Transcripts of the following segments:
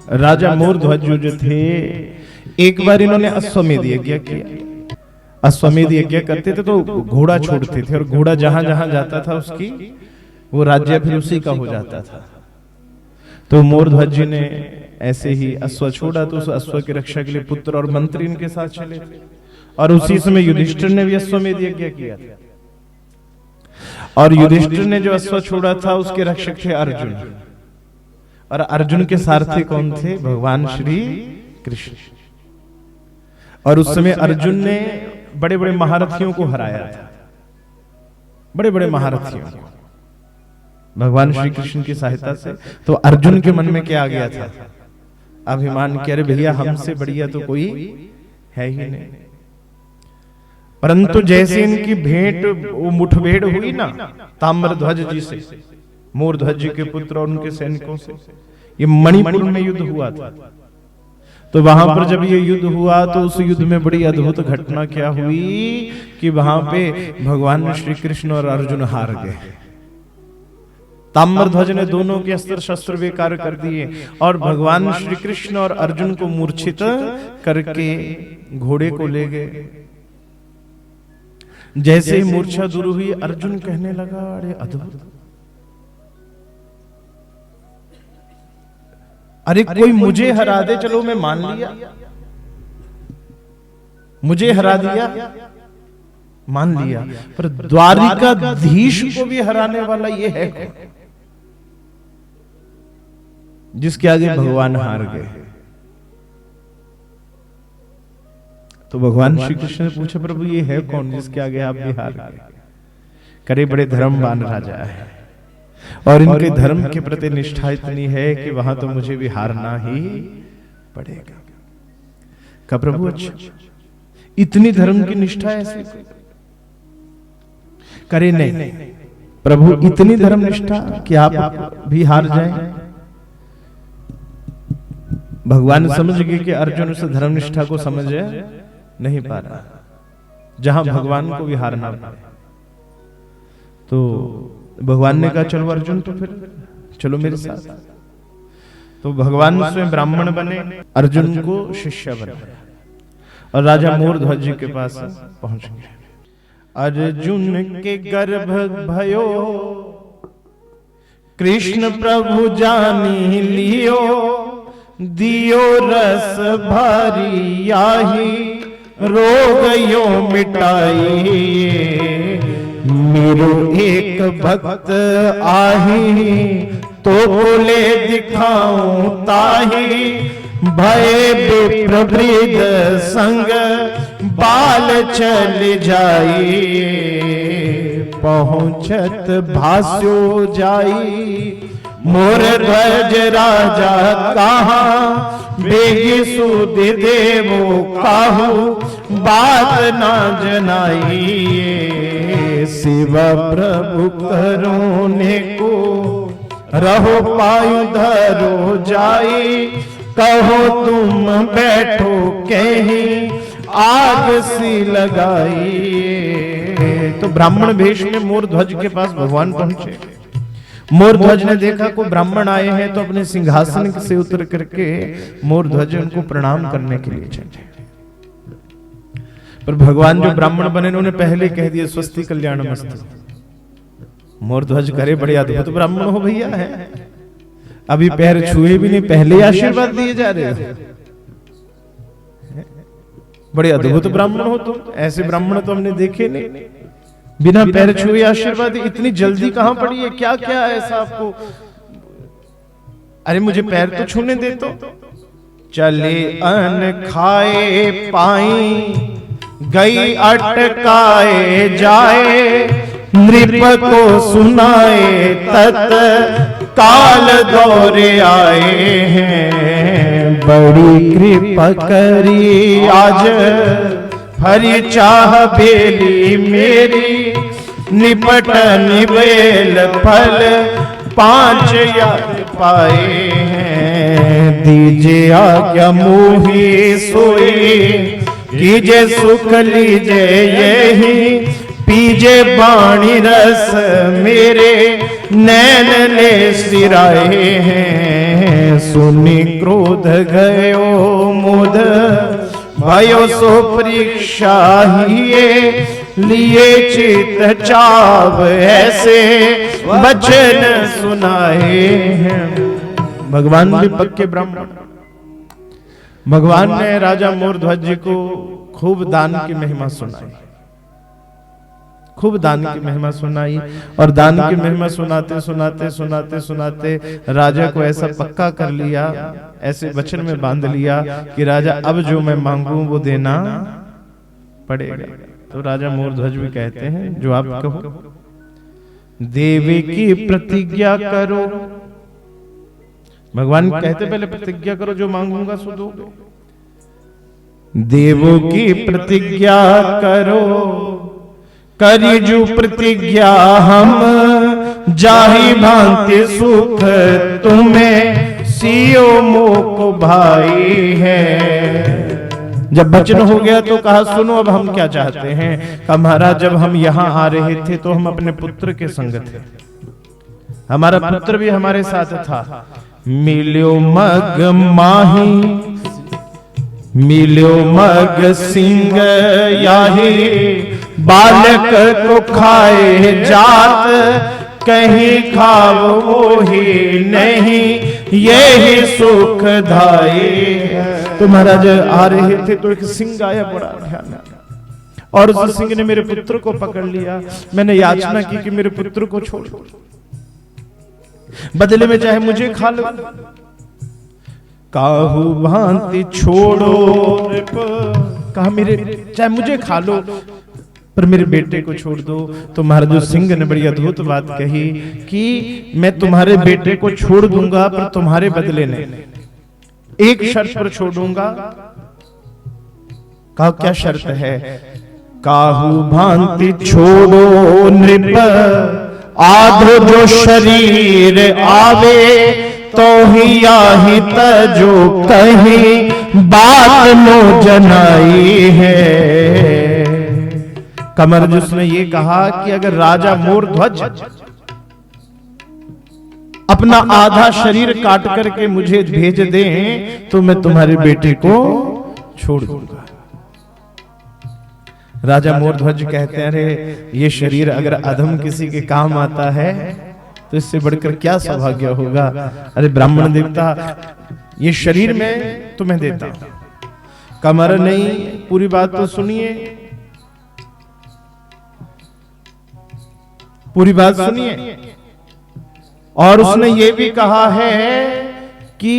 राजा मोरध्वज जो थे, एक बार इन्होंने अश्वमेध यज्ञ किया। अश्वमेध यज्ञ करते थे तो घोड़ा छोड़ते थे, और घोड़ा जहां जहां जाता था उसकी वो राज्य फिर उसी का हो जाता था। तो मोरध्वज जी ने ऐसे ही अश्व छोड़ा, तो उस अश्व की रक्षा के लिए पुत्र और मंत्री इनके साथ चले थे। और उसी समय युधिष्ठिर ने भी अश्वमेध यज्ञ किया था, और युधिष्ठिर ने जो अश्व छोड़ा था उसके रक्षक थे अर्जुन, और अर्जुन के सारथी कौन थे? भगवान श्री कृष्ण। और उस समय अर्जुन ने बड़े बड़े महारथियों को हराया था, बड़े बड़े महारथियों को भगवान श्री कृष्ण की सहायता से। तो अर्जुन के मन में क्या आ गया था? अभिमान के, अरे भैया हमसे बढ़िया तो कोई है ही नहीं। परंतु जैसे इनकी भेंट, वो मुठभेड़ हुई ना ताम्रध्वज जी से, मोरध्वज जी के पुत्र और उनके सैनिकों से, ये मणिपुर में युद्ध हुआ था। तो वहां पर जब ये युद्ध हुआ तो उस युद्ध में बड़ी अद्भुत घटना क्या हुई कि वहां पे भगवान श्री कृष्ण और अर्जुन हार गए। ताम्रध्वज ने दोनों के अस्त्र शस्त्र बेकार कर दिए, और भगवान श्री कृष्ण और अर्जुन को मूर्छित करके घोड़े को ले गए। जैसे ही मूर्छा दूर हुई, अर्जुन कहने लगा, अरे अद्भुत, अरे कोई मुझे हरा दे, चलो मैं मान लिया, मुझे हरा दिया मान लिया, पर द्वारिकाधीश को भी हराने वाला ये है जिसके आगे भगवान हार गए। तो भगवान श्री कृष्ण ने पूछा, प्रभु ये है कौन जिसके आगे आप भी हार गए? करे बड़े धर्मवान राजा है, और इनके धर्म के प्रति निष्ठा इतनी है कि वहां तो मुझे भी हारना ही पड़ेगा। का प्रभु अच्छा, इतनी धर्म की निष्ठा ऐसी? करे नहीं प्रभु, इतनी धर्म निष्ठा कि आप भी हार जाएं। भगवान समझ गए कि अर्जुन उस धर्म निष्ठा को समझ नहीं पा रहा, जहां भगवान को भी हारना पड़े। तो भगवान ने कहा, चलो अर्जुन, तो फिर चलो मेरे साथ। तो भगवान स्वयं ब्राह्मण बने, अर्जुन को शिष्य बनाया, और राजा मोरध्वज जी के पास पहुंच गए। अर्जुन के गर्भ भयो कृष्ण प्रभु जानी लियो, दियो रस भारी आही रोग यो मिटाई। मेरो एक भक्त आही तो बोले दिखाऊं ताही, भय विप्रवृद संग बाल चल जाई। पहुंचत भास्यो जाई मोरध्वज राजा कहा, बेगी सूद देवो काहू बात ना जनाई। शिव प्रभु करोने को रहो पायु धरो जाई, कहो तुम बैठो कहीं आग सी लगाई। तो ब्राह्मण वेश में मोरध्वज के पास भगवान पहुंचे। मोरध्वज ने देखा को ब्राह्मण आए हैं, तो अपने सिंहासन से उतर करके मोरध्वज उनको प्रणाम करने के लिए चले। पर भगवान जो ब्राह्मण बने उन्होंने पहले कह दिया, स्वस्ति कल्याणमस्तु। मोरध्वज करे, बड़े अद्भुत ब्राह्मण हो भैया है, अभी पैर छुए भी नहीं, पहले आशीर्वाद दिए जा रहे हो, बड़े अद्भुत ब्राह्मण हो तुम। ऐसे ब्राह्मण तो हमने देखे नहीं, बिना पैर छुए आशीर्वाद। इतनी जल्दी कहां पड़ी है? क्या क्या ऐसा आपको? अरे मुझे पैर तो छूने दे। तो चले अन खाए पाई, गई अटकाए जाए, नृप को सुनाए तत् काल दौरे आए हैं। बड़ी कृपा करी आज हरि चाह बेली मेरी, निपट निवेल फल 5 याद पाए हैं। दीजे आज्ञा मोहि सोई, कीजे सुख लीजे यही, पीजे बाणी रस मेरे नैन ले सिराए हैं। सुनी क्रोध गयो मुद भयो सो परीक्षा हिए। लिए चित चाव ऐसे वचन सुनाए हैं। भगवान भी पक्के ब्राह्मण। भगवान ने राजा मोरध्वज जी को खूब दान की महिमा सुनाई, खूब दान की महिमा सुनाई। और दान की महिमा सुनाते सुनाते सुनाते सुनाते राजा को ऐसा पक्का कर लिया, ऐसे वचन में बांध लिया कि राजा अब जो मैं मांगू वो देना पड़ेगा। तो राजा मोरध्वज भी कहते हैं जो आप कहो। देवी की प्रतिज्ञा करो। भगवान कहते पहले प्रतिज्ञा करो, जो मांगूंगा सो दोगे। देवों की प्रतिज्ञा करो, करी जो प्रतिज्ञा हम। जाहि भांति सुख तुम्हें सियो मोक भाई है। जब वचन हो गया तो कहा सुनो अब हम क्या चाहते हैं। कहा महाराज जब हम यहाँ आ रहे थे तो हम अपने पुत्र के संग थे, हमारा पुत्र भी हमारे साथ था। मिल्यो मग माही मिल्यो मग सिंह याही। बालक को खाए जात कहीं खाओ वो ही नहीं। यही सुख धाये। तो महाराज आ रहे थे तो एक सिंह आया बड़ा ध्यान, और उस सिंह ने मेरे पुत्र को पकड़ लिया। मैंने याचना की कि मेरे पुत्र को छोड़ दो, बदले में चाहे मुझे खा लो। काहू भांति छोड़ो। कहा मेरे चाहे मुझे खा लो पर मेरे बेटे को छोड़ दो। तो महाराज सिंह ने बड़ी अद्भुत बात कही कि मैं तुम्हारे बेटे को छोड़ दूंगा पर तुम्हारे बदले नहीं, एक शर्त पर छोड़ूंगा। कहा क्या शर्त है। काहू भांति छोड़ो नृप आधो जो शरीर आवे। तो ही आही तजो कहीं बात नो जनाई है। कमर जिसने ये कहा कि अगर राजा मोरध्वज अपना आधा शरीर काट करके मुझे भेज दें तो मैं तुम्हारे बेटे को छोड़ दूंगा। राजा मोरध्वज कहते हैं अरे ये शरीर अगर अधम किसी के काम आता है तो इससे बढ़कर क्या सौभाग्य होगा। अरे ब्राह्मण देवता ये शरीर मैं तुम्हें देता हूं। कमर नहीं, पूरी बात तो सुनिए, पूरी बात सुनिए। और उसने ये भी कहा है कि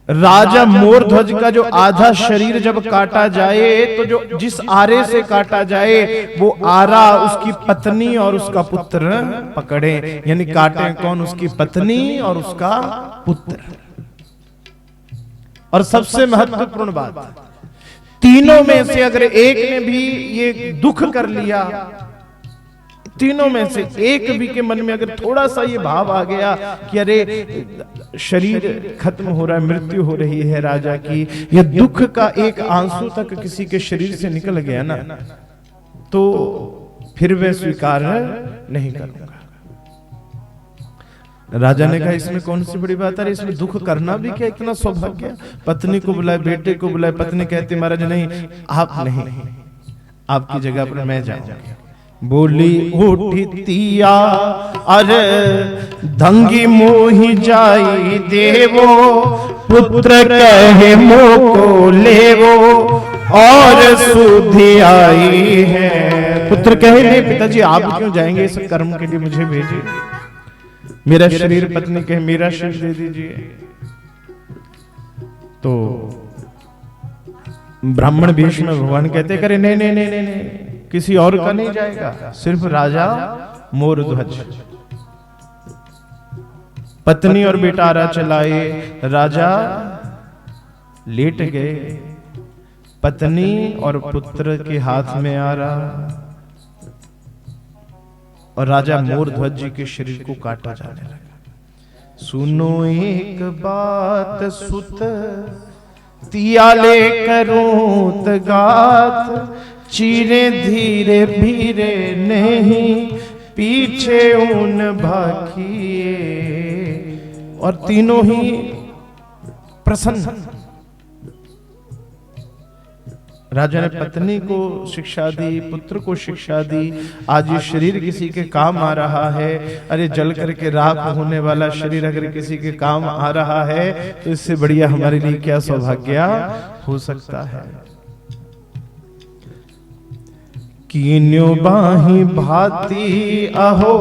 राजा मोरध्वज का जो आधा शरीर जब काटा जाए तो जो जिस आरे से काटा जाए वो आरा उसकी पत्नी और उसका पुत्र पकड़े। यानी काटे कौन, उसकी पत्नी और उसका पुत्र। और सबसे महत्वपूर्ण बात, तीनों में से अगर एक ने भी ये दुख कर लिया, तीनों में से एक भी के मन में अगर थोड़ा सा ये भाव आ गया कि अरे शरीर खत्म हो रहा है, मृत्यु हो रही है राजा की, ये दुख का एक आंसू तक किसी के शरीर से निकल गया ना, तो फिर मैं स्वीकार नहीं करूंगा। राजा ने कहा इसमें कौन सी बड़ी बात है, इसमें दुख करना भी क्या इतना सौभाग्य। पत्नी को बुलाए, बेटे को बुलाए, पत्नी कहती महाराज नहीं, आप नहीं, आपकी जगह पर मैं जाऊंगा। बोली उठी तिया अरे धंगी मोही जाई देवो। पुत्र कहे मोको लेवो और सुधि आई है। पुत्र कहे नहीं पिताजी आप क्यों जाएंगे, इस कर्म के लिए मुझे भेजिए। मेरा शरीर, पत्नी कहे मेरा शरीर दे दीजिए। तो ब्राह्मण भीष्म भगवान कहते करे नहीं नहीं नहीं नहीं, नहीं किसी और का नहीं जाएगा, सिर्फ राजा मोरध्वज। पत्नी और बेटा आरा चलाए, राजा लेट गए, पत्नी और पुत्र के हाथ में आरा, और राजा मोरध्वज जी के शरीर को काटा जाने लगा। सुनो एक बात सुत तियाले करूं तगात। चीरे धीरे भीरे नहीं पीछे ऊन भाखिए, और तीनों ही प्रसन्न। राजा ने पत्नी को शिक्षा दी, पुत्र को शिक्षा दी, आज ये शरीर किसी के काम आ रहा है। अरे जल करके राख होने वाला शरीर अगर किसी के काम आ रहा है तो इससे बढ़िया हमारे लिए क्या सौभाग्य हो सकता है। कीन्यो बाही भाती अहो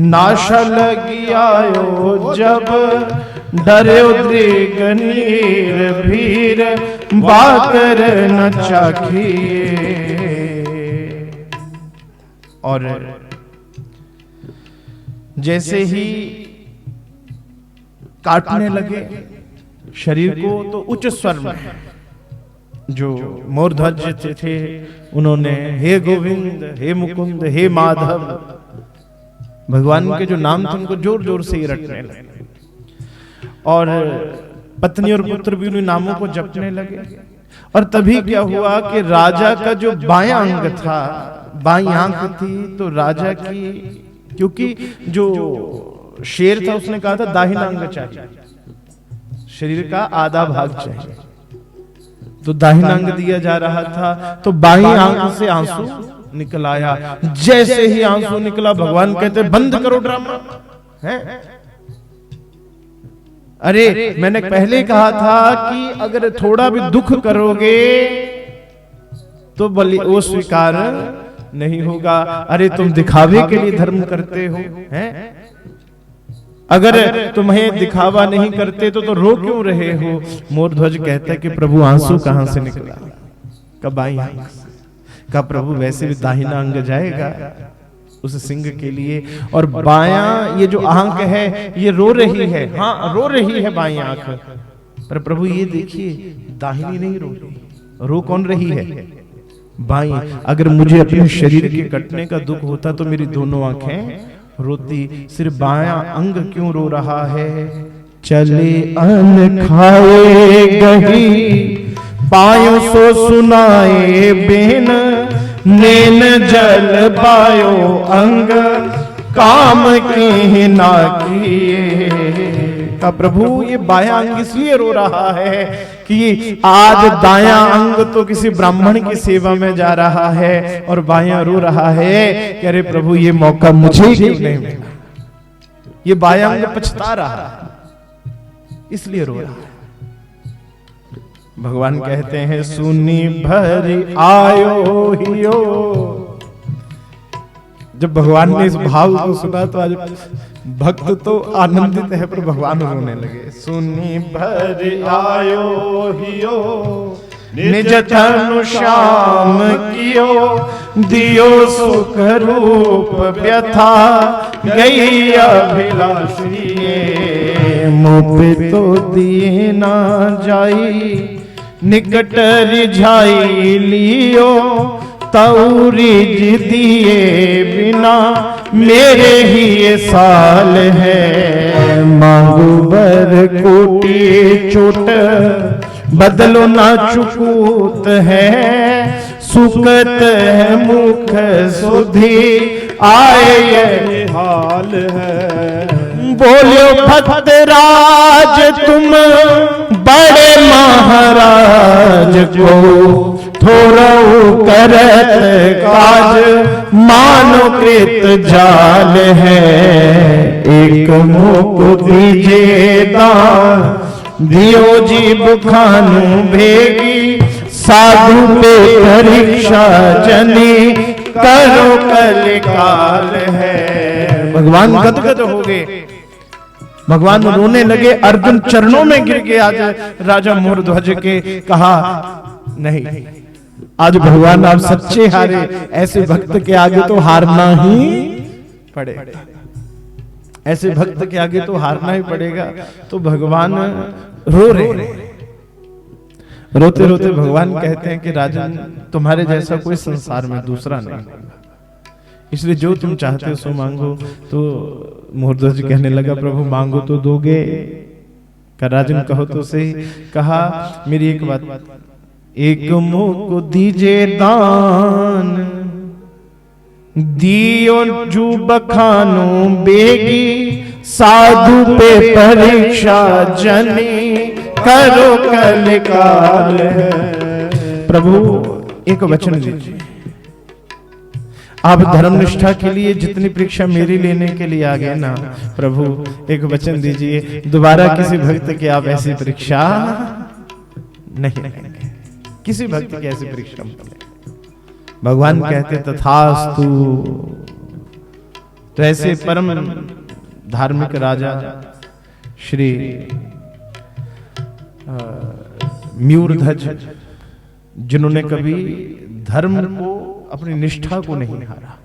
नाशा लगी आयो, जब डर्यो दृगनीर भीर बाकर न चाखिए। और जैसे ही काटने लगे शरीर को तो उच्च स्वर में जो मोरध्वज थे उन्होंने हे गोविंद, हे मुकुंद, हे माधव, भगवान के जो नाम थे उनको जोर जोर से ही रटने लगे। और पत्नी और पुत्र भी उन नामों को जपने लगे। और तभी क्या हुआ कि राजा का जो बायां अंग था, बाईं आंख थी, तो राजा की, क्योंकि जो शेर था उसने कहा था दाहिना अंग चाहिए, शरीर का आधा भाग चाहिए, तो दाहिना अंग दिया जा रहा था। तो बाईं आंख से आंसू निकल आया। जैसे ही आंसू निकला भगवान कहते बंद करो ड्रामा है। अरे मैंने पहले कहा था कि अगर थोड़ा भी दुख करोगे तो बलि वो स्वीकार नहीं होगा। अरे तुम दिखावे के लिए धर्म करते हो हैं? अगर तुम्हें दिखावा नहीं करते तो रो क्यों रहे हो? मोरध्वज कहता है कि प्रभु आंसू कहां से निकला? कब बाईं आंख से। का प्रभु वैसे भी दाहिना अंग जाएगा उस सिंह के लिए। और बायां ये जो आंख है ये रो रही है, हाँ रो रही है बाईं आंख, पर प्रभु ये देखिए दाहिनी नहीं रो रही। रो कौन रही है? बाईं। अगर मुझे अपने शरीर के कटने का दुख होता तो मेरी दोनों आंखें रोती, सिर्फ बायां अंग क्यों रो रहा है? चले अन खाए गही पायो सो सुनाए बेन, नैन जल पायो अंग काम के ना किए। का प्रभु ये बायां अंग इसलिए रो रहा है कि आज दायां अंग तो किसी ब्राह्मण की सेवा में जा रहा है और बायां रो रहा है कि अरे प्रभु ये मौका मुझे क्यों नहीं मिला। ये बायां अंग पछता रहा है इसलिए रो रहा है। भगवान कहते हैं सुनी भरी आयो हियो। जब भगवान ने इस भाव को सुना तो आज भक्त तो आनंदित है पर भगवान रोने लगे। सुनी भरी आयो हियो निज तनु श्याम कियो, दियो सुख रूप व्यथा गई अभिलाषिए। मुँह तो दिए ना जाई निकट रिझाई लियो, तौरीज दिए बिना मेरे ही ये साल है। मांगू बर कोटि चोट बदलो ना चुकूत है, सुकत है मुख सुधी आए ये हाल है। बोलो भद्रराज तुम बड़े महाराज को, थोड़ा करत काज मानो कृत जाल है। एक मुख दीजे दान दियो जीव खानु भेगी, साधु पे परीक्षा जनी करो कल काल है। भगवान गदगद हो गए, भगवान रोने लगे, अर्जुन चरणों में गिर गया। आज राजा मोरध्वज के कहा नहीं, आज भगवान आप सच्चे हारे, ऐसे भक्त के आगे तो हारना ही पड़ेगा। ऐसे भक्त के आगे तो हारना ही पड़ेगा। तो भगवान रो रहे, रोते रोते भगवान कहते हैं कि राजन तुम्हारे जैसा कोई संसार में दूसरा नहीं, इसलिए जो तुम चाहते हो सो मांगो। तो मोरध्वज कहने लगा प्रभु मांगो तो दोगे? का राजन कहो तो सही। कहा मेरी एक बात, एक मुख दीजे दान दियो जू बखानो बेगी साधु पे परीक्षा जनी करो कलिकाल। प्रभु एक वचन दीजिए, आप धर्मनिष्ठा के लिए जितनी परीक्षा मेरी लेने के लिए आ गए ना, प्रभु एक वचन दीजिए, दोबारा किसी भक्त की आप ऐसी परीक्षा नहीं लेंगे, किसी भक्त की ऐसी परीक्षा मत लेंगे। भगवान कहते तथास्तु। तो ऐसे परम धार्मिक राजा श्री मयूरध्वज, जिन्होंने कभी धर्म को, अपनी निष्ठा को नहीं हारा,